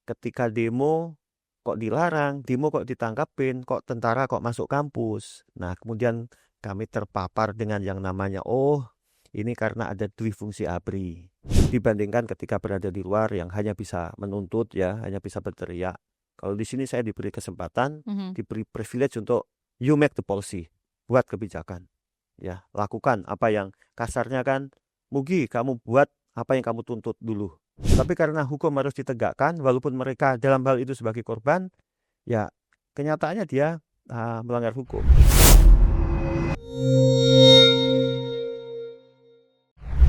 ketika demo kok dilarang, demo kok ditangkapin, kok tentara kok masuk kampus. Nah, kemudian kami terpapar dengan yang namanya, oh ini karena ada dwi-fungsi ABRI. Dibandingkan ketika berada di luar yang hanya bisa menuntut ya, hanya bisa berteriak. Kalau di sini saya diberi kesempatan, diberi privilege untuk you make the policy, buat kebijakan. Ya, lakukan apa yang kasarnya kan, Mugi kamu buat apa yang kamu tuntut dulu. Tapi karena hukum harus ditegakkan, walaupun mereka dalam hal itu sebagai korban, ya kenyataannya dia melanggar hukum.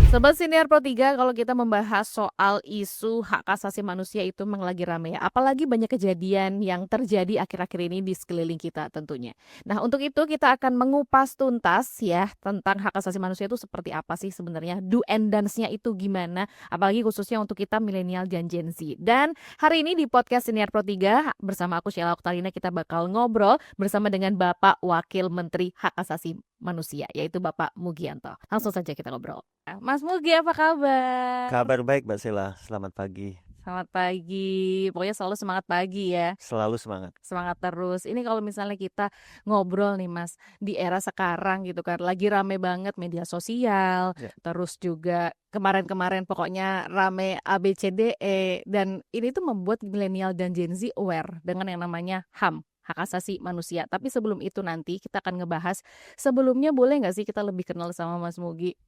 Sobat Siniar Pro 3, kalau kita membahas soal isu hak asasi manusia itu memang lagi rame ya. Apalagi banyak kejadian yang terjadi akhir-akhir ini di sekeliling kita tentunya. Nah, untuk itu kita akan mengupas tuntas ya tentang hak asasi manusia itu seperti apa sih sebenarnya, do and dance-nya itu gimana, apalagi khususnya untuk kita milenial dan Gen Z. Dan hari ini di podcast Siniar Pro 3 bersama aku Sheila Oktarina kita bakal ngobrol bersama dengan Bapak Wakil Menteri Hak Asasi Manusia, yaitu Bapak Mugianto. Langsung saja kita ngobrol. Mas Mugi, apa kabar? Kabar baik Mbak Sheila, selamat pagi. Selamat pagi, pokoknya selalu semangat pagi ya. Selalu semangat. Semangat terus. Ini kalau misalnya kita ngobrol nih Mas, di era sekarang gitu kan, lagi rame banget media sosial, Ya. terus juga kemarin-kemarin pokoknya rame ABCDE, dan ini tuh membuat milenial dan Gen Z aware dengan yang namanya HAM, hak asasi manusia. Tapi sebelum itu nanti kita akan ngebahas, sebelumnya boleh nggak sih kita lebih kenal sama Mas Mugi?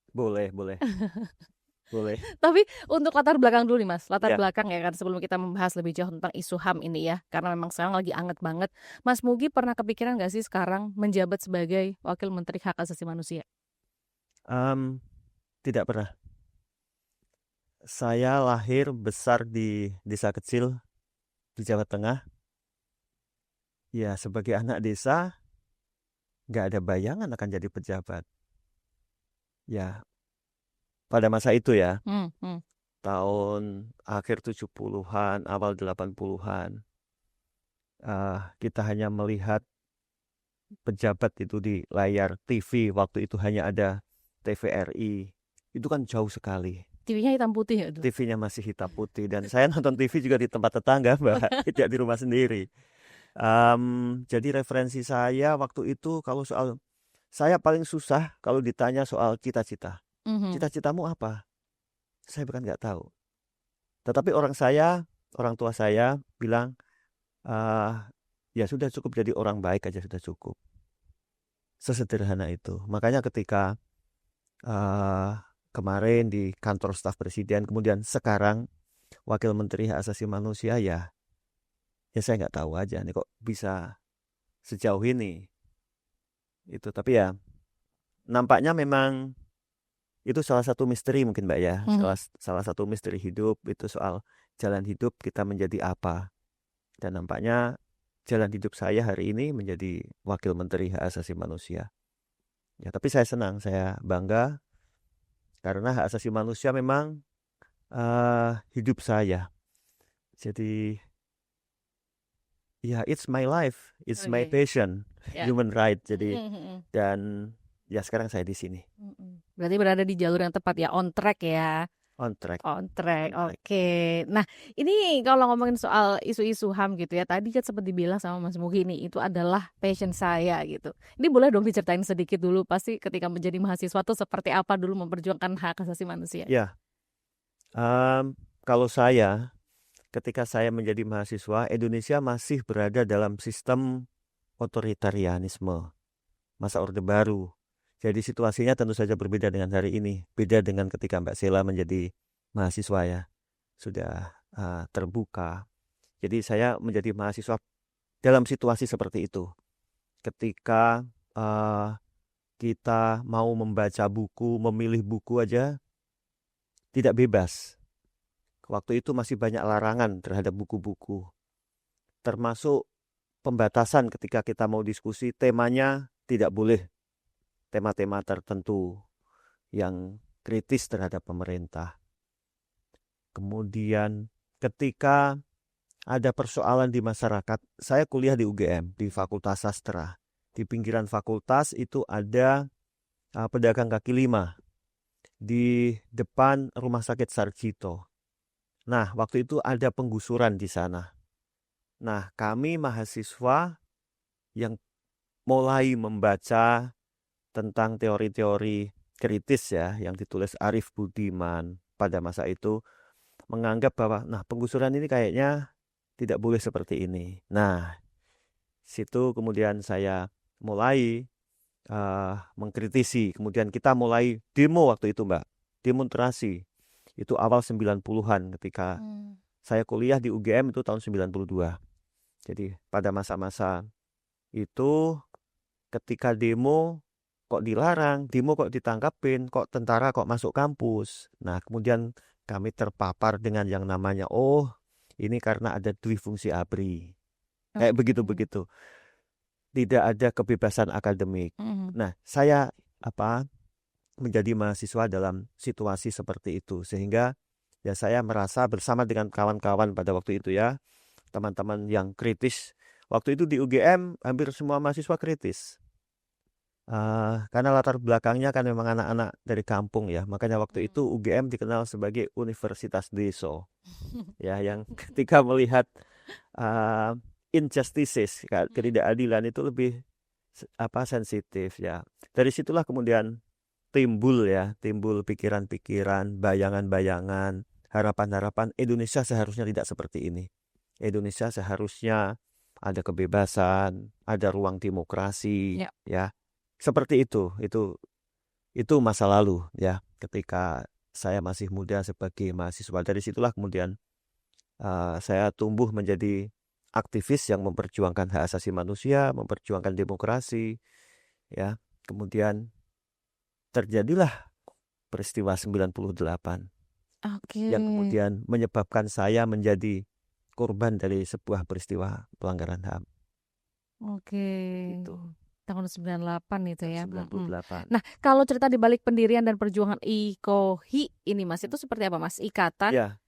Boleh. Tapi untuk latar belakang dulu nih Mas, latar Ya. belakang ya kan sebelum kita membahas lebih jauh tentang isu HAM ini ya, karena memang sekarang lagi anget banget. Mas Mugi pernah kepikiran gak sih sekarang menjabat sebagai Wakil Menteri Hak Asasi Manusia? Tidak pernah. Saya lahir besar di desa kecil di Jawa Tengah. Ya, sebagai anak desa, nggak ada bayangan akan jadi pejabat. Ya, pada masa itu ya, tahun akhir 70-an, awal 80-an, kita hanya melihat pejabat itu di layar TV. Waktu itu hanya ada TVRI. Itu kan jauh sekali. TV-nya hitam putih ya tuh? TV-nya masih hitam putih. Dan saya nonton TV juga di tempat tetangga, Mbak. Tidak di rumah sendiri. Jadi referensi saya waktu itu kalau soal, saya paling susah kalau ditanya soal cita-cita. Cita-citamu apa? Saya bukan nggak tahu. Tetapi orang tua saya bilang, ya sudah cukup jadi orang baik aja sudah cukup. Sesederhana itu. Makanya ketika kemarin di kantor staf presiden, kemudian sekarang Wakil Menteri Hak Asasi Manusia, ya saya nggak tahu aja nih kok bisa sejauh ini. Itu, tapi ya nampaknya memang itu salah satu misteri mungkin Mbak ya. Salah satu misteri hidup itu soal jalan hidup kita menjadi apa. Dan nampaknya jalan hidup saya hari ini menjadi Wakil Menteri Hak Asasi Manusia. Ya, tapi saya senang, saya bangga karena hak asasi manusia memang hidup saya. Jadi ya, it's my life, it's my passion, human right. Jadi dan ya sekarang saya di sini. Berarti berada di jalur yang tepat ya, on track ya. On track. Oke. Nah, ini kalau ngomongin soal isu-isu HAM gitu ya, tadi kan sempat dibilang sama Mas Mugi nih, itu adalah passion saya gitu. Ini boleh dong diceritain sedikit dulu, pasti ketika menjadi mahasiswa tuh seperti apa dulu memperjuangkan hak asasi manusia? Ya, kalau saya, ketika saya menjadi mahasiswa, Indonesia masih berada dalam sistem otoritarianisme, masa Orde Baru. Jadi situasinya tentu saja berbeda dengan hari ini. Beda dengan ketika Mbak Sheila menjadi mahasiswa ya. Sudah terbuka. Jadi saya menjadi mahasiswa dalam situasi seperti itu. Ketika kita mau membaca buku, memilih buku aja tidak bebas. Waktu itu masih banyak larangan terhadap buku-buku. Termasuk pembatasan ketika kita mau diskusi, temanya tidak boleh tema-tema tertentu yang kritis terhadap pemerintah. Kemudian ketika ada persoalan di masyarakat, saya kuliah di UGM, di Fakultas Sastra. Di pinggiran fakultas itu ada pedagang kaki lima di depan Rumah Sakit Sarjito. Nah, waktu itu ada penggusuran di sana. Nah, kami mahasiswa yang mulai membaca tentang teori-teori kritis ya yang ditulis Arif Budiman pada masa itu menganggap bahwa penggusuran ini kayaknya tidak boleh seperti ini. Nah, situ kemudian saya mulai mengkritisi. Kemudian kita mulai demo waktu itu, Mbak. Demonstrasi. Itu awal 90-an ketika saya kuliah di UGM itu tahun 92. Jadi pada masa-masa itu ketika demo kok dilarang, demo kok ditangkapin, kok tentara kok masuk kampus. Nah, kemudian kami terpapar dengan yang namanya, ini karena ada dwi-fungsi ABRI. Kayak begitu-begitu. Tidak ada kebebasan akademik. Nah, saya menjadi mahasiswa dalam situasi seperti itu. Sehingga ya saya merasa bersama dengan kawan-kawan pada waktu itu ya, teman-teman yang kritis. Waktu itu di UGM hampir semua mahasiswa kritis. Karena latar belakangnya kan memang anak-anak dari kampung ya. Makanya waktu itu UGM dikenal sebagai Universitas Deso. Ya, yang ketika melihat injustices, ketidakadilan itu lebih sensitif ya. Dari situlah kemudian timbul pikiran-pikiran, bayangan-bayangan, harapan-harapan Indonesia seharusnya tidak seperti ini. Indonesia seharusnya ada kebebasan, ada ruang demokrasi, ya. Seperti itu. Itu masa lalu ya, ketika saya masih muda sebagai mahasiswa. Dari situlah kemudian saya tumbuh menjadi aktivis yang memperjuangkan hak asasi manusia, memperjuangkan demokrasi, ya. Kemudian terjadilah peristiwa 98 yang kemudian menyebabkan saya menjadi korban dari sebuah peristiwa pelanggaran HAM. Gitu. Tahun 98 itu ya. 98. Nah, kalau cerita di balik pendirian dan perjuangan IKOHI ini Mas, itu seperti apa Mas? Ikatan? Ya.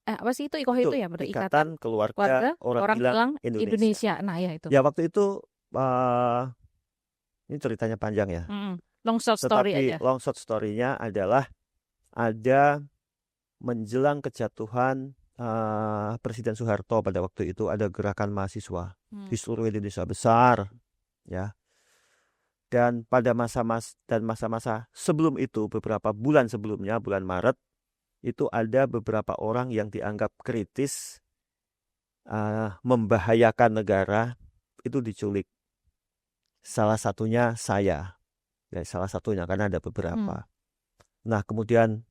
Apa sih itu IKOHI itu ya? Ikatan Keluarga Orang Hilang Indonesia. Nah, ya itu. Ya, waktu itu ini ceritanya panjang ya. Long short story aja. Long short story-nya adalah ada menjelang kejatuhan Presiden Soeharto pada waktu itu ada gerakan mahasiswa di seluruh Indonesia besar ya. Dan pada masa-masa sebelum itu, beberapa bulan sebelumnya, bulan Maret, itu ada beberapa orang yang dianggap kritis, membahayakan negara, itu diculik. Salah satunya saya. Ya, salah satunya, karena ada beberapa. Nah, kemudian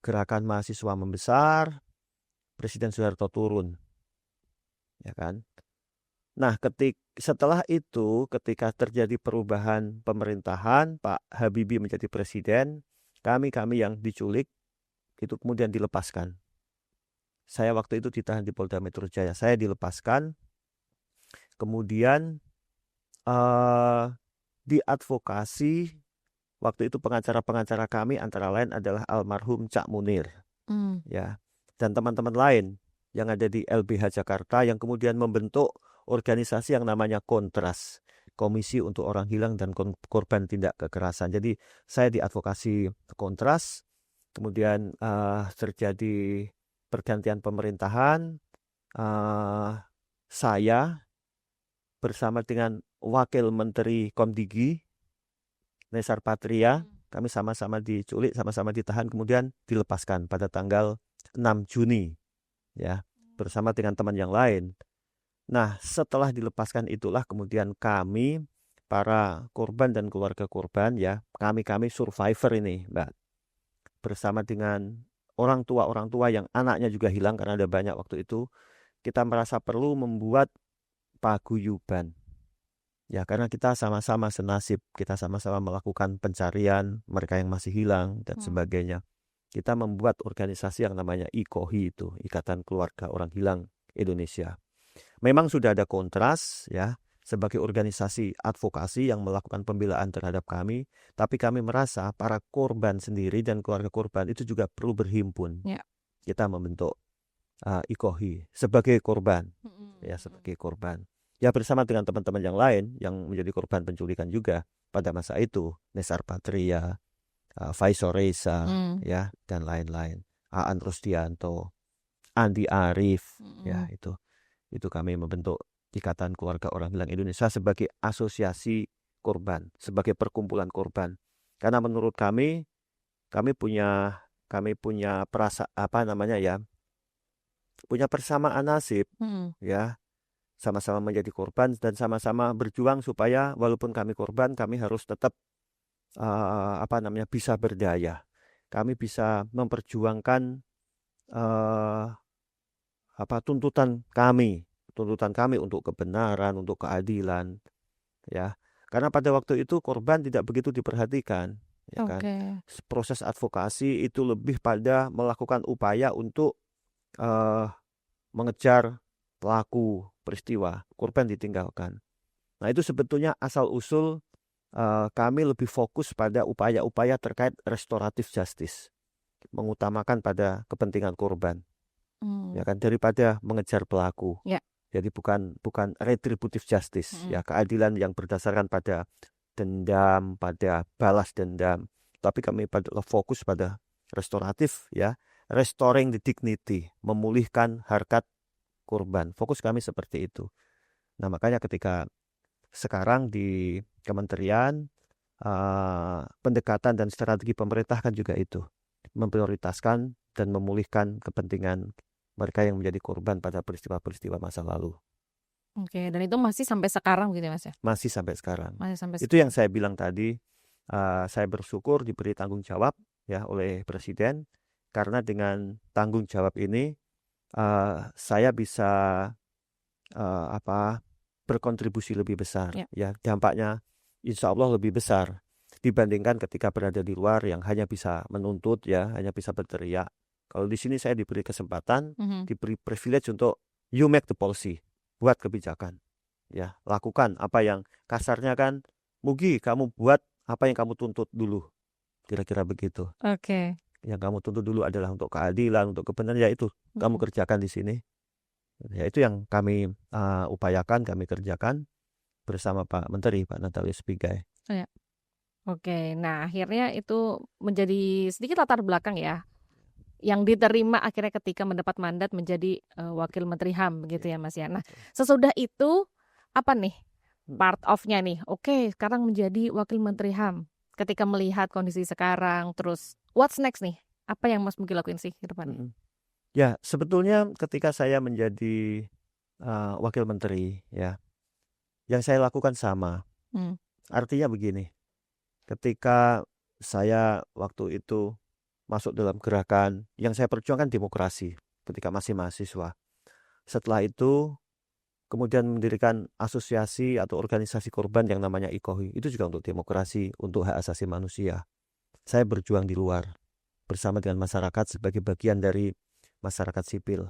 gerakan mahasiswa membesar, Presiden Soeharto turun. Ya kan? Nah, setelah itu, ketika terjadi perubahan pemerintahan, Pak Habibie menjadi presiden, kami yang diculik, itu kemudian dilepaskan. Saya waktu itu ditahan di Polda Metro Jaya. Saya dilepaskan, kemudian diadvokasi. Waktu itu pengacara-pengacara kami antara lain adalah almarhum Cak Munir, ya, dan teman-teman lain yang ada di LBH Jakarta yang kemudian membentuk organisasi yang namanya Kontras, Komisi untuk Orang Hilang dan Korban Tindak Kekerasan. Jadi saya diadvokasi Kontras, kemudian terjadi pergantian pemerintahan, saya bersama dengan Wakil Menteri Komdigi Nesar Patria, kami sama-sama diculik, sama-sama ditahan, kemudian dilepaskan pada tanggal 6 Juni, ya, bersama dengan teman yang lain. Nah, setelah dilepaskan itulah kemudian kami, para korban dan keluarga korban, ya, kami survivor ini, Mbak, bersama dengan orang tua yang anaknya juga hilang karena ada banyak waktu itu, kita merasa perlu membuat paguyuban. Ya, karena kita sama-sama senasib, kita sama-sama melakukan pencarian mereka yang masih hilang dan sebagainya. Kita membuat organisasi yang namanya IKOHI itu, Ikatan Keluarga Orang Hilang Indonesia. Memang sudah ada Kontras ya, sebagai organisasi advokasi yang melakukan pembelaan terhadap kami, tapi kami merasa para korban sendiri dan keluarga korban itu juga perlu berhimpun. Ya. Kita membentuk IKOHI sebagai korban, ya, sebagai korban. Ya, bersama dengan teman-teman yang lain yang menjadi korban penculikan juga pada masa itu, Nesar Patria, Faisal Reza, ya, dan lain-lain. Aan Rusdianto, Andi Arief, ya Mm-mm. itu kami membentuk Ikatan Keluarga Orang Hilang Indonesia sebagai asosiasi korban, sebagai perkumpulan korban. Karena menurut kami punya punya persamaan nasib, Mm-mm. ya, sama-sama menjadi korban dan sama-sama berjuang supaya walaupun kami korban, kami harus tetap bisa berdaya. Kami bisa memperjuangkan eh, tuntutan kami untuk kebenaran, untuk keadilan, ya. Karena pada waktu itu korban tidak begitu diperhatikan, ya kan. Oke. Proses advokasi itu lebih pada melakukan upaya untuk eh, mengejar pelaku peristiwa, korban ditinggalkan. Nah, itu sebetulnya asal-usul kami lebih fokus pada upaya-upaya terkait restoratif justice, mengutamakan pada kepentingan korban, ya Mm. kan, daripada mengejar pelaku. Ya. Jadi bukan retributive justice, Mm-mm. ya, keadilan yang berdasarkan pada dendam, pada balas dendam. Tapi kami fokus pada restoratif, ya, restoring the dignity, memulihkan harkat korban. Fokus kami seperti itu. Nah, makanya ketika sekarang di kementerian, pendekatan dan strategi pemerintah kan juga itu, memprioritaskan dan memulihkan kepentingan mereka yang menjadi korban pada peristiwa-peristiwa masa lalu. Oke, dan itu masih sampai sekarang gitu ya Mas ya? Masih sampai sekarang. Masih sampai Itu yang sekarang. saya bilang tadi, saya bersyukur diberi tanggung jawab, ya, oleh Presiden, karena dengan tanggung jawab ini saya bisa berkontribusi lebih besar, Ya. ya, dampaknya insya Allah lebih besar dibandingkan ketika berada di luar yang hanya bisa menuntut, ya, hanya bisa berteriak. Kalau di sini saya diberi kesempatan, Mhm. diberi privilege untuk you make the policy, buat kebijakan, ya, lakukan apa yang kasarnya kan, Mugi kamu buat apa yang kamu tuntut dulu, kira-kira begitu. Oke. Yang kamu tuntut dulu adalah untuk keadilan, untuk kebenaran, ya itu kamu Mm-mm. kerjakan di sini. Ya, itu yang kami upayakan, kami kerjakan bersama Pak Menteri, Pak Natalius Pigai. Oh, ya. Oke, nah akhirnya itu menjadi sedikit latar belakang ya, yang diterima akhirnya ketika mendapat mandat menjadi Wakil Menteri HAM begitu ya Mas ya. Nah, sesudah itu apa nih part of-nya nih? Oke, sekarang menjadi Wakil Menteri HAM. Ketika melihat kondisi sekarang, terus what's next nih? Apa yang Mas Mugi lakuin sih ke depannya? Ya, sebetulnya ketika saya menjadi Wakil Menteri, ya, yang saya lakukan sama. Hmm. Artinya begini, ketika saya waktu itu masuk dalam gerakan, yang saya perjuangkan demokrasi ketika masih mahasiswa. Setelah itu, kemudian mendirikan asosiasi atau organisasi korban yang namanya IKOHI. Itu juga untuk demokrasi, untuk hak asasi manusia. Saya berjuang di luar bersama dengan masyarakat sebagai bagian dari masyarakat sipil.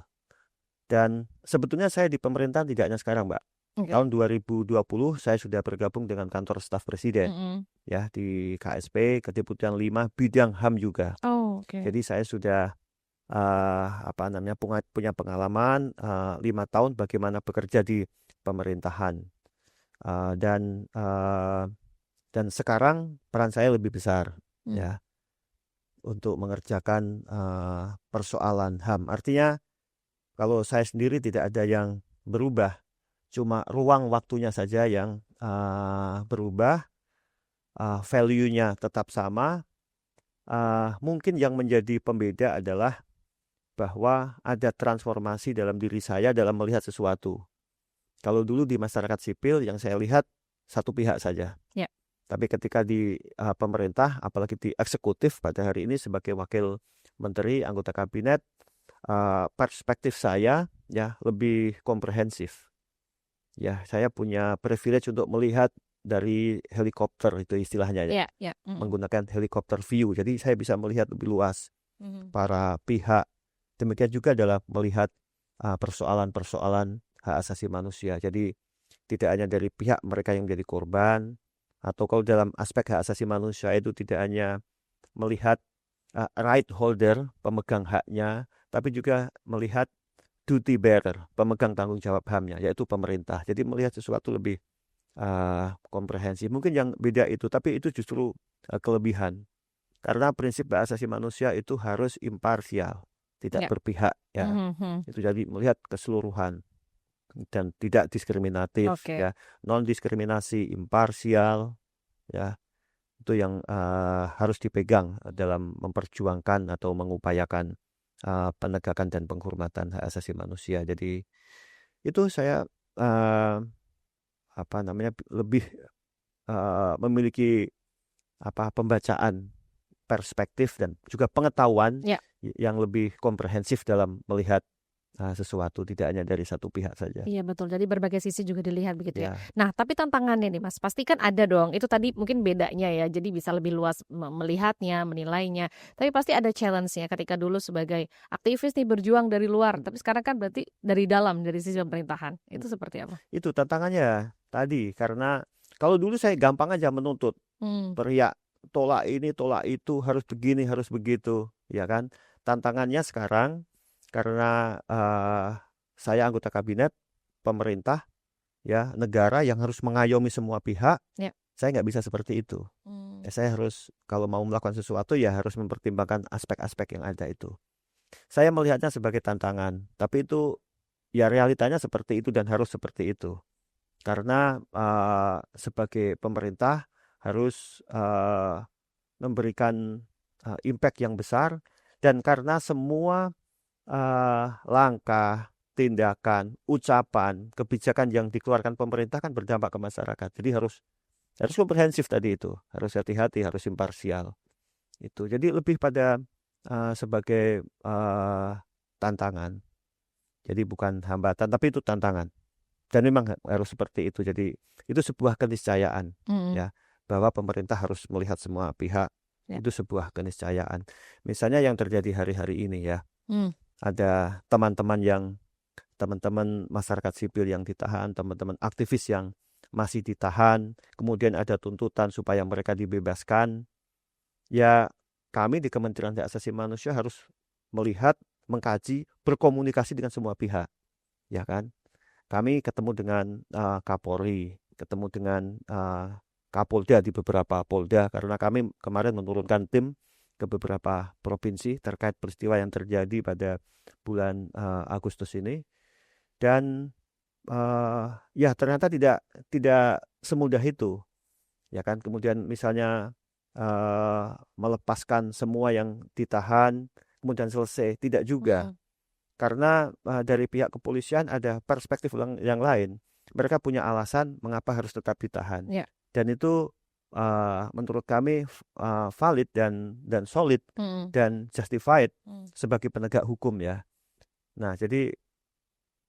Dan sebetulnya saya di pemerintahan tidak hanya sekarang, Mbak. Oke. Tahun 2020 saya sudah bergabung dengan kantor staf presiden, Mm-mm. ya, di KSP, Kedeputian 5, bidang HAM juga. Oh, oke. Jadi saya sudah punya pengalaman 5 tahun bagaimana bekerja di pemerintahan. Dan sekarang peran saya lebih besar, ya, untuk mengerjakan persoalan HAM. Artinya kalau saya sendiri tidak ada yang berubah, cuma ruang waktunya saja yang berubah, value-nya tetap sama. Mungkin yang menjadi pembeda adalah bahwa ada transformasi dalam diri saya dalam melihat sesuatu. Kalau dulu di masyarakat sipil yang saya lihat satu pihak saja. Ya. Tapi ketika di pemerintah, apalagi di eksekutif pada hari ini sebagai wakil menteri, anggota kabinet, perspektif saya, ya, lebih komprehensif. Ya, saya punya privilege untuk melihat dari helikopter, itu istilahnya, ya, Ya. menggunakan helikopter view. Jadi saya bisa melihat lebih luas Mhm. para pihak. Demikian juga dalam melihat persoalan-persoalan hak asasi manusia. Jadi tidak hanya dari pihak mereka yang menjadi korban, atau kalau dalam aspek hak asasi manusia itu tidak hanya melihat right holder, pemegang haknya, tapi juga melihat duty bearer, pemegang tanggung jawab HAM-nya, yaitu pemerintah. Jadi melihat sesuatu lebih komprehensif. Mungkin yang beda itu, tapi itu justru kelebihan. Karena prinsip hak asasi manusia itu harus imparsial, tidak Ya. berpihak ya. Itu jadi melihat keseluruhan dan tidak diskriminatif Oke. ya, non diskriminasi, imparsial ya. Itu yang harus dipegang dalam memperjuangkan atau mengupayakan penegakan dan penghormatan hak asasi manusia. Jadi itu saya lebih memiliki pembacaan perspektif dan juga pengetahuan Ya. yang lebih komprehensif dalam melihat sesuatu, tidak hanya dari satu pihak saja. Iya betul, jadi berbagai sisi juga dilihat begitu ya. Ya, Nah tapi tantangannya nih Mas, pasti kan ada dong, itu tadi mungkin bedanya ya, jadi bisa lebih luas melihatnya, menilainya. Tapi pasti ada challenge-nya ketika dulu sebagai aktivis nih berjuang dari luar, tapi sekarang kan berarti dari dalam, dari sisi pemerintahan. Itu seperti apa? itu tantangannya tadi, karena kalau dulu saya gampang aja menuntut, teriak, tolak ini, tolak itu, harus begini, harus begitu, ya kan? Tantangannya sekarang karena saya anggota kabinet, pemerintah, ya negara yang harus mengayomi semua pihak, Ya. saya nggak bisa seperti itu. Saya harus kalau mau melakukan sesuatu ya harus mempertimbangkan aspek-aspek yang ada itu. Saya melihatnya sebagai tantangan, tapi itu ya realitanya seperti itu dan harus seperti itu. Karena sebagai pemerintah harus memberikan impact yang besar, dan karena semua langkah, tindakan, ucapan, kebijakan yang dikeluarkan pemerintah kan berdampak ke masyarakat. Jadi harus komprehensif tadi itu, harus hati-hati, harus imparsial. Itu. Jadi lebih pada sebagai tantangan. Jadi bukan hambatan, tapi itu tantangan. Dan memang harus seperti itu. Jadi itu sebuah keniscayaan ya, bahwa pemerintah harus melihat semua pihak. Ya. Itu sebuah keniscayaan. Misalnya yang terjadi hari-hari ini ya. Ada teman-teman masyarakat sipil yang ditahan, teman-teman aktivis yang masih ditahan, kemudian ada tuntutan supaya mereka dibebaskan. Ya, kami di Kementerian Hak Asasi Manusia harus melihat, mengkaji, berkomunikasi dengan semua pihak, ya kan? Kami ketemu dengan Kapolri, ketemu dengan Kapolda di beberapa polda, karena kami kemarin menurunkan tim ke beberapa provinsi terkait peristiwa yang terjadi pada bulan Agustus ini. Dan ya ternyata tidak semudah itu, ya kan? Kemudian misalnya melepaskan semua yang ditahan kemudian selesai, tidak juga. Karena dari pihak kepolisian ada perspektif yang lain. Mereka punya alasan mengapa harus tetap ditahan. Ya. Dan itu menurut kami valid dan solid dan justified sebagai penegak hukum ya. Nah, jadi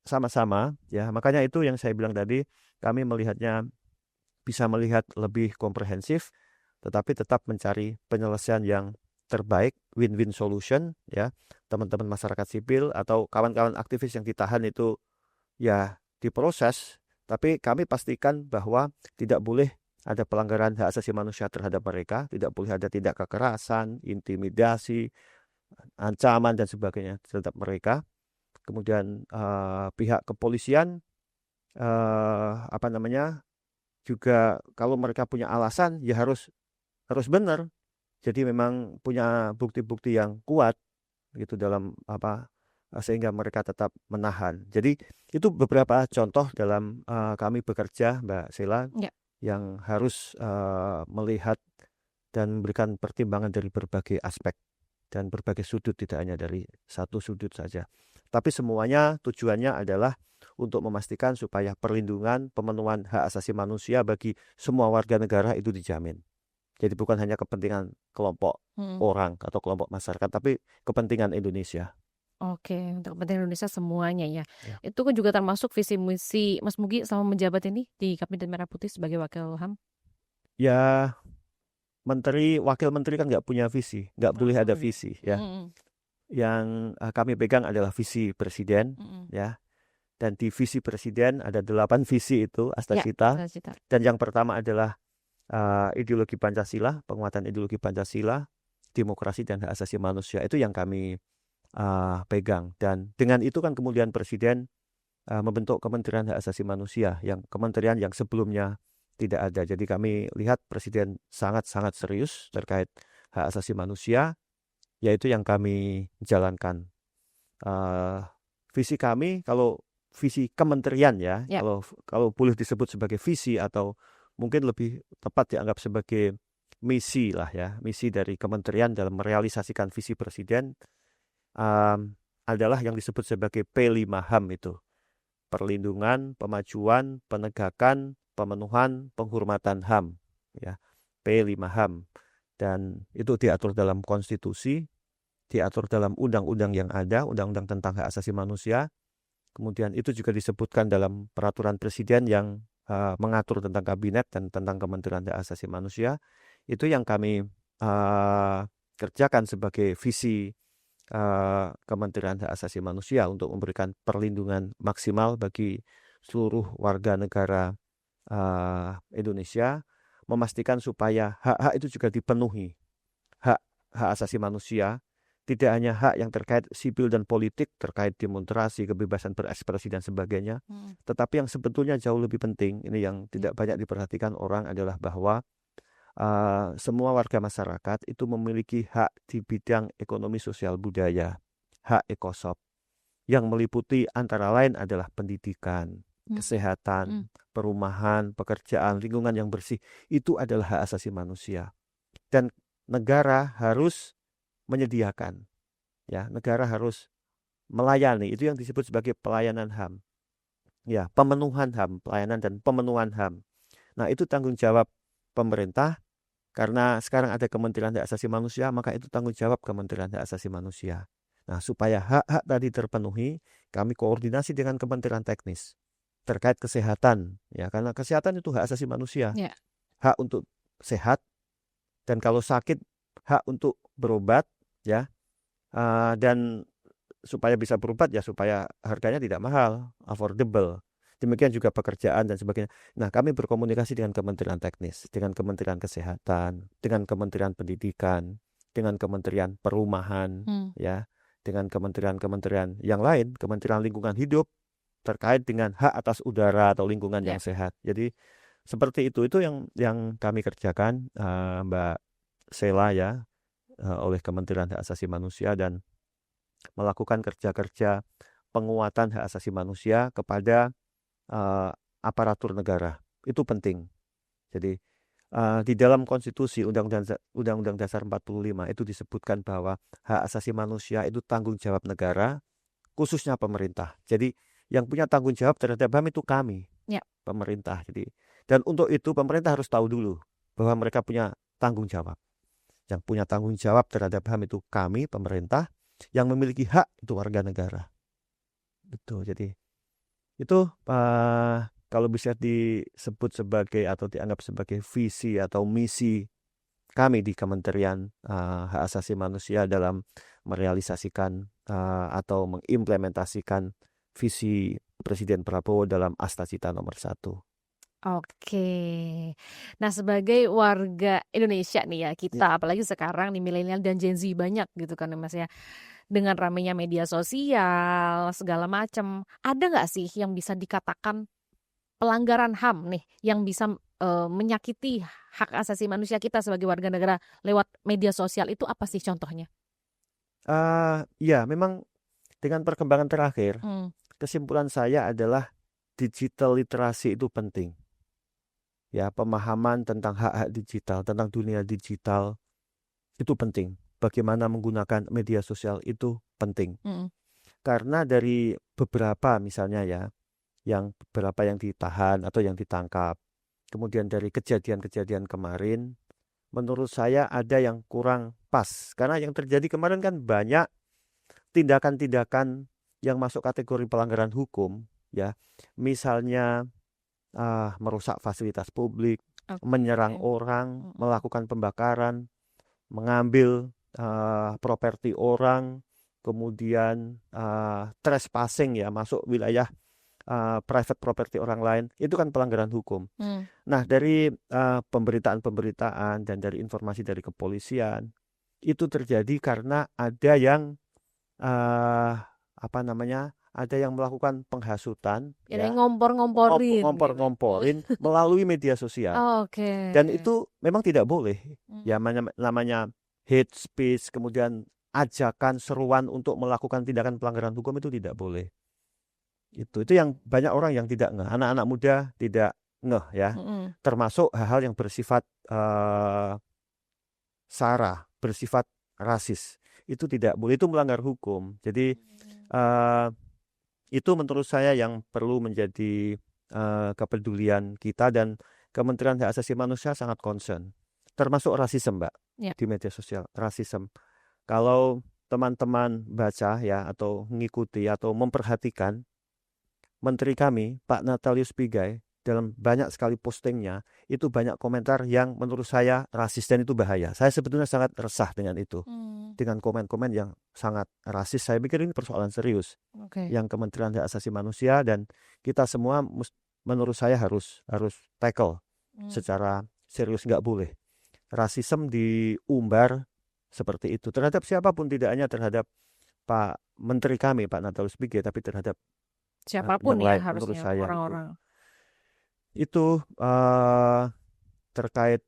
sama-sama ya, makanya itu yang saya bilang tadi, kami melihatnya bisa melihat lebih komprehensif, tetapi tetap mencari penyelesaian yang terbaik, win-win solution ya. Teman-teman masyarakat sipil atau kawan-kawan aktivis yang ditahan itu ya diproses, tapi kami pastikan bahwa tidak boleh ada pelanggaran hak asasi manusia terhadap mereka, tidak boleh ada tindak kekerasan, intimidasi, ancaman dan sebagainya terhadap mereka. Kemudian pihak kepolisian juga kalau mereka punya alasan ya harus benar. Jadi memang punya bukti-bukti yang kuat gitu dalam sehingga mereka tetap menahan. Jadi itu beberapa contoh dalam kami bekerja, Mbak Sheila, Ya. yang harus melihat dan memberikan pertimbangan dari berbagai aspek dan berbagai sudut, tidak hanya dari satu sudut saja. Tapi semuanya tujuannya adalah untuk memastikan supaya perlindungan, pemenuhan hak asasi manusia bagi semua warga negara itu dijamin. Jadi bukan hanya kepentingan kelompok orang atau kelompok masyarakat, tapi kepentingan Indonesia. Oke, untuk kepentingan Indonesia semuanya ya. Itu kan juga termasuk visi misi Mas Mugi selama menjabat ini di Kabinet Merah Putih sebagai Wakil HAM? Ya, wakil menteri kan nggak punya visi, nggak boleh ada visi ya. Yang kami pegang adalah visi presiden ya. Dan di visi presiden ada 8 visi itu, Astacita. Dan yang pertama adalah ideologi Pancasila, penguatan ideologi Pancasila, demokrasi dan hak asasi manusia. Itu yang kami pegang. Dan dengan itu kan kemudian presiden membentuk Kementerian Hak Asasi Manusia, yang kementerian yang sebelumnya tidak ada. Jadi kami lihat presiden sangat-sangat serius terkait hak asasi manusia, yaitu yang kami jalankan. Visi kami, kalau visi kementerian ya, Ya. kalau boleh disebut sebagai visi atau mungkin lebih tepat dianggap sebagai misi lah ya, misi dari kementerian dalam merealisasikan visi presiden adalah yang disebut sebagai P5HAM itu. Perlindungan, pemajuan, penegakan, pemenuhan, penghormatan HAM ya. P5HAM. Dan itu diatur dalam konstitusi, diatur dalam undang-undang yang ada, undang-undang tentang hak asasi manusia. Kemudian itu juga disebutkan dalam peraturan presiden yang mengatur tentang kabinet dan tentang Kementerian Hak Asasi Manusia. Itu yang kami kerjakan sebagai visi Kementerian Hak Asasi Manusia untuk memberikan perlindungan maksimal bagi seluruh warga negara Indonesia, memastikan supaya hak-hak itu juga dipenuhi. Hak asasi manusia tidak hanya hak yang terkait sipil dan politik, terkait demonstrasi, kebebasan berekspresi dan sebagainya, tetapi yang sebetulnya jauh lebih penting, ini yang tidak banyak diperhatikan orang, adalah bahwa semua warga masyarakat itu memiliki hak di bidang ekonomi sosial budaya, hak ekosop, yang meliputi antara lain adalah pendidikan, kesehatan, perumahan, pekerjaan, lingkungan yang bersih. Itu adalah hak asasi manusia. Dan negara harus menyediakan, ya, negara harus melayani. Itu yang disebut sebagai pelayanan HAM. Ya, pemenuhan HAM, pelayanan dan pemenuhan HAM. Nah, itu tanggung jawab pemerintah. Karena sekarang ada Kementerian Hak Asasi Manusia, maka itu tanggung jawab Kementerian Hak Asasi Manusia. Nah, supaya hak-hak tadi terpenuhi, kami koordinasi dengan Kementerian Teknis terkait kesehatan, ya, karena kesehatan itu hak asasi manusia, hak untuk sehat, dan kalau sakit hak untuk berobat, ya, dan supaya bisa berobat ya supaya harganya tidak mahal, affordable. Demikian juga pekerjaan dan sebagainya. Nah, kami berkomunikasi dengan Kementerian Teknis, dengan Kementerian Kesehatan, dengan Kementerian Pendidikan, dengan Kementerian Perumahan, ya, dengan kementerian-kementerian yang lain, Kementerian Lingkungan Hidup terkait dengan hak atas udara atau lingkungan yang sehat. Jadi seperti itu yang kami kerjakan, Mbak Sela, ya, oleh Kementerian Hak Asasi Manusia, dan melakukan kerja-kerja penguatan hak asasi manusia kepada aparatur negara. Itu penting. Jadi di dalam konstitusi Undang-Undang Dasar 45 itu disebutkan bahwa hak asasi manusia itu tanggung jawab negara, khususnya pemerintah. Jadi yang punya tanggung jawab terhadap HAM itu kami, pemerintah. Jadi, dan untuk itu pemerintah harus tahu dulu bahwa mereka punya tanggung jawab. Yang punya tanggung jawab terhadap HAM itu kami, pemerintah. Yang memiliki hak itu warga negara. Betul. Jadi itu kalau bisa disebut sebagai atau dianggap sebagai visi atau misi kami di Kementerian Hak Asasi Manusia dalam merealisasikan atau mengimplementasikan visi Presiden Prabowo dalam Asta Cita nomor 1. Oke. Nah, sebagai warga Indonesia nih ya, kita apalagi sekarang nih milenial dan Gen Z banyak gitu kan Mas ya. Dengan ramainya media sosial, segala macam, ada nggak sih yang bisa dikatakan pelanggaran HAM nih yang bisa menyakiti hak asasi manusia kita sebagai warga negara lewat media sosial, itu apa sih contohnya? Ya, memang dengan perkembangan terakhir, kesimpulan saya adalah digital literasi itu penting. Ya, pemahaman tentang hak-hak digital, tentang dunia digital itu penting. Bagaimana menggunakan media sosial itu penting. Karena dari beberapa misalnya ya, yang beberapa yang ditahan atau yang ditangkap, kemudian dari kejadian-kejadian kemarin, menurut saya ada yang kurang pas. Karena yang terjadi kemarin kan banyak tindakan-tindakan yang masuk kategori pelanggaran hukum, ya. Misalnya merusak fasilitas publik, menyerang orang, melakukan pembakaran, mengambil properti orang, kemudian trespassing, ya, masuk wilayah private property orang lain, itu kan pelanggaran hukum. Nah, dari pemberitaan-pemberitaan dan dari informasi dari kepolisian, itu terjadi karena ada yang ada yang melakukan penghasutan, Ada yang ya, ngompor-ngomporin gitu. melalui media sosial. Dan itu memang tidak boleh. Ya, namanya hate speech, kemudian ajakan, seruan untuk melakukan tindakan pelanggaran hukum itu tidak boleh. Itu yang banyak orang yang tidak ngeh. Anak-anak muda tidak ngeh ya. Termasuk hal-hal yang bersifat sara, bersifat rasis. Itu tidak boleh, itu melanggar hukum. Jadi itu menurut saya yang perlu menjadi kepedulian kita, dan Kementerian Hak Asasi Manusia sangat concern. Termasuk rasisme, Mbak, di media sosial, rasisme. Kalau teman-teman baca ya, atau mengikuti atau memperhatikan, Menteri kami, Pak Natalius Pigai, dalam banyak sekali postingnya, itu banyak komentar yang menurut saya rasis, dan itu bahaya. Saya sebetulnya sangat resah dengan itu. Dengan komen-komen yang sangat rasis. Saya pikir ini persoalan serius. Yang Kementerian Hak Asasi Manusia dan kita semua menurut saya harus tackle secara serius. Nggak boleh rasisme diumbar seperti itu terhadap siapapun, tidak hanya terhadap Pak Menteri kami, Pak Natalius Pigai, tapi terhadap siapapun yang ya lain, harusnya menurut saya orang-orang. Itu terkait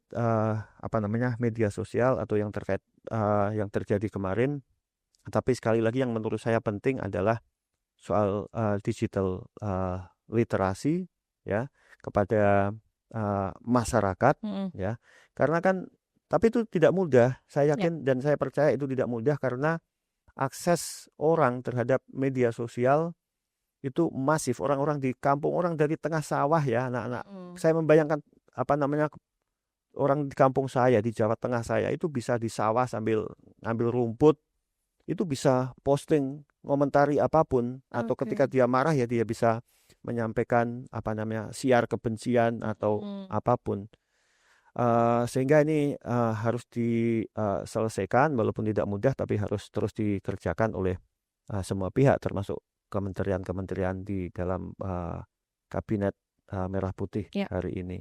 media sosial atau yang terkait yang terjadi kemarin. Tapi sekali lagi yang menurut saya penting adalah soal digital literasi ya kepada masyarakat ya. Karena kan, tapi itu tidak mudah. Saya yakin dan saya percaya itu tidak mudah karena akses orang terhadap media sosial itu masif. Orang-orang di kampung, orang dari tengah sawah ya, anak-anak. Saya membayangkan orang di kampung saya, di Jawa Tengah saya, itu bisa di sawah sambil ngambil rumput, itu bisa posting, ngomentari apapun, atau ketika dia marah ya dia bisa menyampaikan siar kebencian atau apapun. Sehingga ini harus diselesaikan, walaupun tidak mudah, tapi harus terus dikerjakan oleh semua pihak, termasuk kementerian-kementerian di dalam kabinet merah putih hari ini.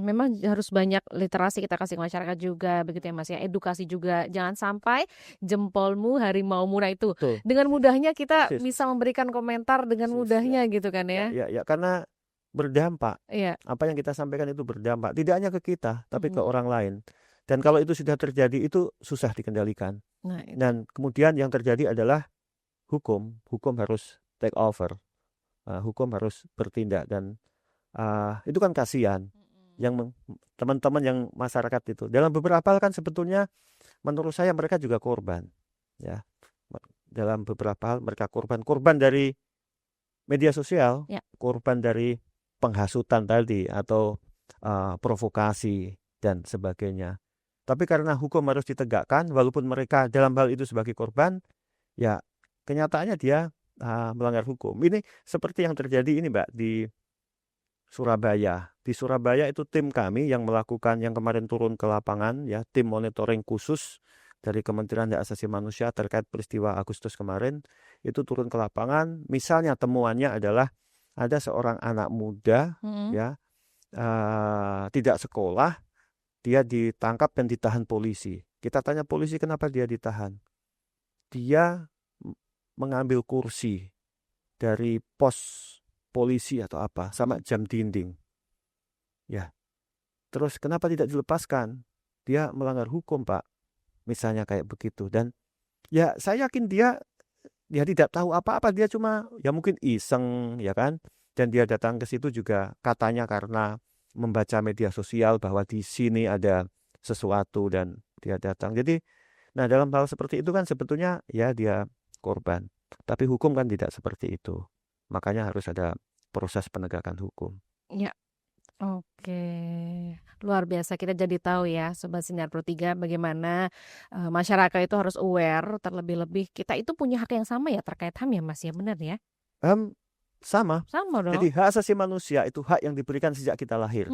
Memang harus banyak literasi kita kasih ke masyarakat juga, begitu ya Mas ya, edukasi juga. Jangan sampai jempolmu harimaumu. Nah itu dengan mudahnya kita bisa memberikan komentar dengan mudahnya gitu kan ya. Ya, karena berdampak. Apa yang kita sampaikan itu berdampak, tidak hanya ke kita tapi ke orang lain. Dan kalau itu sudah terjadi, itu susah dikendalikan. Dan kemudian yang terjadi adalah hukum harus take over, hukum harus bertindak, dan itu kan kasihan yang teman-teman yang masyarakat itu. Dalam beberapa hal kan sebetulnya menurut saya mereka juga korban ya. Dalam beberapa hal mereka korban dari media sosial, korban dari penghasutan tadi atau provokasi dan sebagainya. Tapi karena hukum harus ditegakkan, walaupun mereka dalam hal itu sebagai korban, ya kenyataannya dia melanggar hukum. Ini seperti yang terjadi ini Mbak di Surabaya. Di Surabaya itu tim kami yang melakukan, yang kemarin turun ke lapangan ya, tim monitoring khusus dari Kementerian Hak Asasi Manusia terkait peristiwa Agustus kemarin, itu turun ke lapangan. Misalnya temuannya adalah ada seorang anak muda ya, tidak sekolah, dia ditangkap dan ditahan polisi. Kita tanya polisi kenapa dia ditahan. Dia mengambil kursi dari pos polisi atau apa sama jam dinding. Ya. Terus kenapa tidak dilepaskan? Dia melanggar hukum, Pak. Misalnya kayak begitu. Dan ya saya yakin dia tidak tahu apa-apa, dia cuma ya mungkin iseng ya kan. Dan dia datang ke situ juga katanya karena membaca media sosial bahwa di sini ada sesuatu dan dia datang. Jadi nah dalam hal seperti itu kan sebetulnya ya dia korban. Tapi hukum kan tidak seperti itu. Makanya harus ada proses penegakan hukum. Ya. Oke. Luar biasa, kita jadi tahu ya Sobat Sinar Pro 3 bagaimana masyarakat itu harus aware, terlebih-lebih kita itu punya hak yang sama ya terkait HAM ya Mas ya, benar ya? Sama dong. Jadi hak asasi manusia itu hak yang diberikan sejak kita lahir.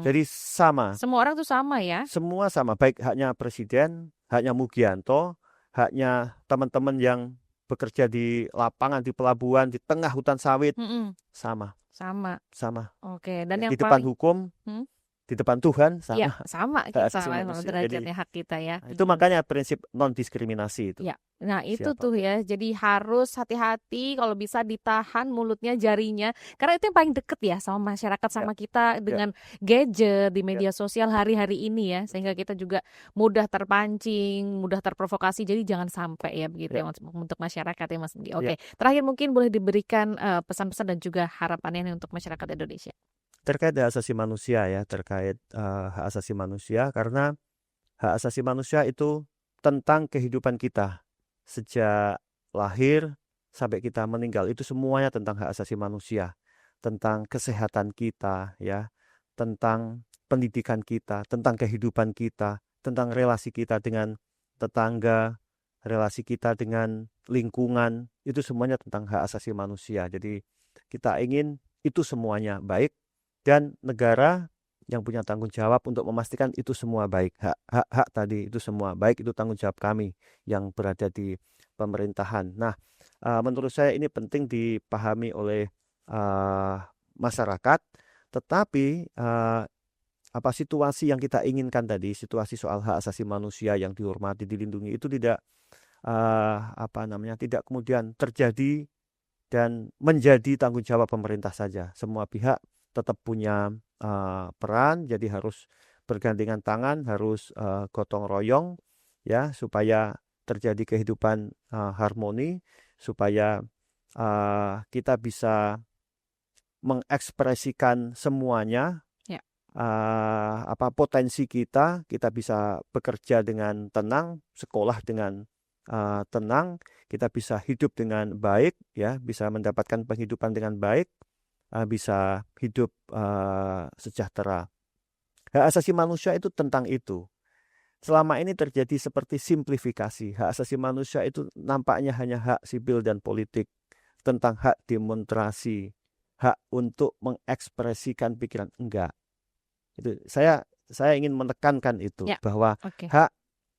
Jadi sama. Semua orang tuh sama ya? Semua sama, baik haknya presiden, haknya Mugianto, haknya teman-teman yang bekerja di lapangan, di pelabuhan, di tengah hutan sawit, sama. Oke. Dan di depan hukum di depan Tuhan Ya, sama sama hak kita asasi sama manusia. Jadi derajatnya hak kita ya. itu makanya prinsip non-diskriminasi itu. Ya, nah itu tuh Siapapun. ya. Jadi harus hati-hati kalau bisa ditahan mulutnya, jarinya, karena itu yang paling deket ya sama masyarakat, Ya, sama kita ya, dengan gadget di ya, media sosial hari-hari ini ya, sehingga kita juga mudah terpancing, mudah terprovokasi. Jadi jangan sampai ya begitu ya, ya untuk masyarakat ya Mas Nugi. ya. Oke, terakhir mungkin boleh diberikan pesan-pesan dan juga harapannya nih untuk masyarakat Indonesia. Terkait hak asasi manusia ya, terkait hak asasi manusia, karena hak asasi manusia itu tentang kehidupan kita sejak lahir sampai kita meninggal, itu semuanya tentang hak asasi manusia, tentang kesehatan kita ya, tentang pendidikan kita, tentang kehidupan kita, tentang relasi kita dengan tetangga, relasi kita dengan lingkungan, itu semuanya tentang hak asasi manusia. Jadi kita ingin itu semuanya baik, dan negara yang punya tanggung jawab untuk memastikan itu semua baik. Hak tadi itu semua baik, itu tanggung jawab kami yang berada di pemerintahan. Nah, menurut saya ini penting dipahami oleh masyarakat, tetapi situasi yang kita inginkan tadi, situasi soal hak asasi manusia yang dihormati, dilindungi, itu tidak tidak kemudian terjadi dan menjadi tanggung jawab pemerintah saja. Semua pihak tetap punya peran, jadi harus bergandengan tangan, harus gotong royong ya, supaya terjadi kehidupan harmoni, supaya kita bisa mengekspresikan semuanya, Ya. potensi kita bisa bekerja dengan tenang, sekolah dengan tenang, kita bisa hidup dengan baik ya, bisa mendapatkan penghidupan dengan baik, bisa hidup sejahtera. Hak asasi manusia itu tentang itu. Selama ini terjadi seperti simplifikasi. Hak asasi manusia itu nampaknya hanya hak sipil dan politik, tentang hak demonstrasi, hak untuk mengekspresikan pikiran. Enggak. Itu saya ingin menekankan itu, Ya. bahwa Oke. hak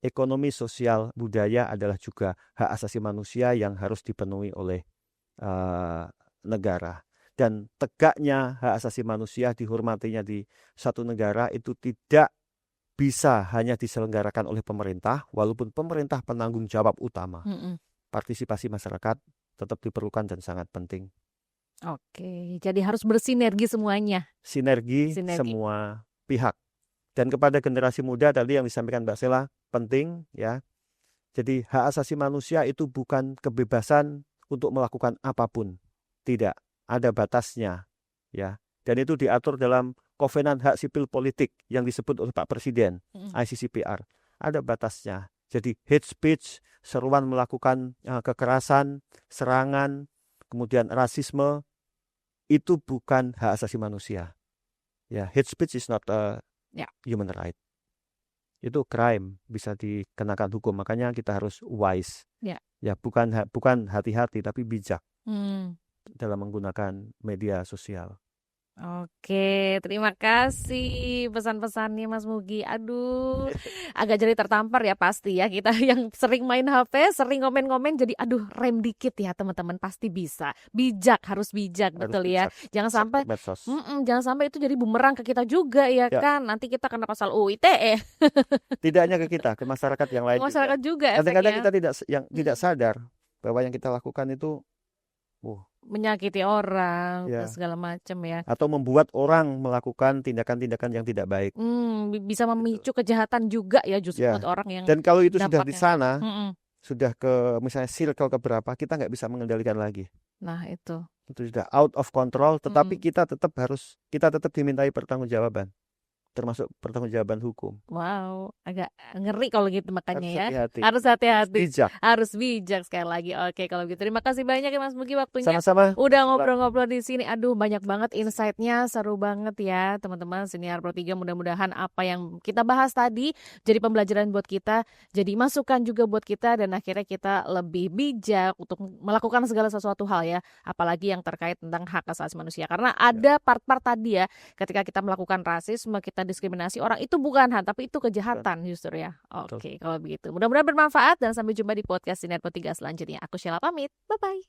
ekonomi, sosial, budaya adalah juga hak asasi manusia yang harus dipenuhi oleh negara. Dan tegaknya hak asasi manusia, dihormatinya di satu negara itu tidak bisa hanya diselenggarakan oleh pemerintah, walaupun pemerintah penanggung jawab utama. Partisipasi masyarakat tetap diperlukan dan sangat penting. Oke, jadi harus bersinergi semuanya. Sinergi semua pihak. Dan kepada generasi muda tadi yang disampaikan Mbak Sela, penting ya. Jadi hak asasi manusia itu bukan kebebasan untuk melakukan apapun. Tidak, ada batasnya ya. Dan itu diatur dalam Kovenan Hak Sipil Politik yang disebut oleh Pak Presiden, ICCPR. Ada batasnya. Jadi hate speech, seruan melakukan kekerasan, serangan, kemudian rasisme, itu bukan hak asasi manusia. Ya, hate speech is not a human right. Itu crime, bisa dikenakan hukum. Makanya kita harus wise. Ya, bukan hati-hati tapi bijak dalam menggunakan media sosial. Oke, terima kasih pesan-pesannya Mas Mugi. Aduh, agak jadi tertampar ya pasti ya, kita yang sering main HP, sering komen-komen, jadi aduh rem dikit ya teman-teman, pasti bisa. Bijak, harus bijak, betul ya. Jangan sampai itu jadi bumerang ke kita juga ya kan. Nanti kita kena pasal UU ITE. Tidak hanya ke kita, ke masyarakat yang lain masyarakat juga. Kadang-kadang kita tidak sadar bahwa yang kita lakukan itu menyakiti orang, segala macam ya. Atau membuat orang melakukan tindakan-tindakan yang tidak baik. Bisa memicu kejahatan juga ya justru buat orang yang. Dan kalau itu sudah di sana, sudah ke misalnya circle keberapa, kita nggak bisa mengendalikan lagi. Nah itu sudah out of control. Tetapi kita tetap dimintai pertanggungjawaban, termasuk pertanggungjawaban hukum. Wow, agak ngeri kalau gitu, makanya harus hati-hati. Harus bijak sekali lagi. Oke, kalau gitu terima kasih banyak ya Mas Mugi waktunya. Sama-sama. Udah ngobrol-ngobrol di sini. Aduh, banyak banget insight-nya, seru banget ya teman-teman Siniar Pro 3. Mudah-mudahan apa yang kita bahas tadi jadi pembelajaran buat kita, jadi masukan juga buat kita, dan akhirnya kita lebih bijak untuk melakukan segala sesuatu hal ya, apalagi yang terkait tentang hak asasi manusia. Karena ada part-part tadi ya, ketika kita melakukan rasisme, kita diskriminasi orang, itu bukan hal, tapi itu kejahatan justru ya. Oke, kalau begitu. Mudah-mudahan bermanfaat dan sampai jumpa di podcast Siniar Pro 3 selanjutnya. Aku Sheila pamit. Bye-bye.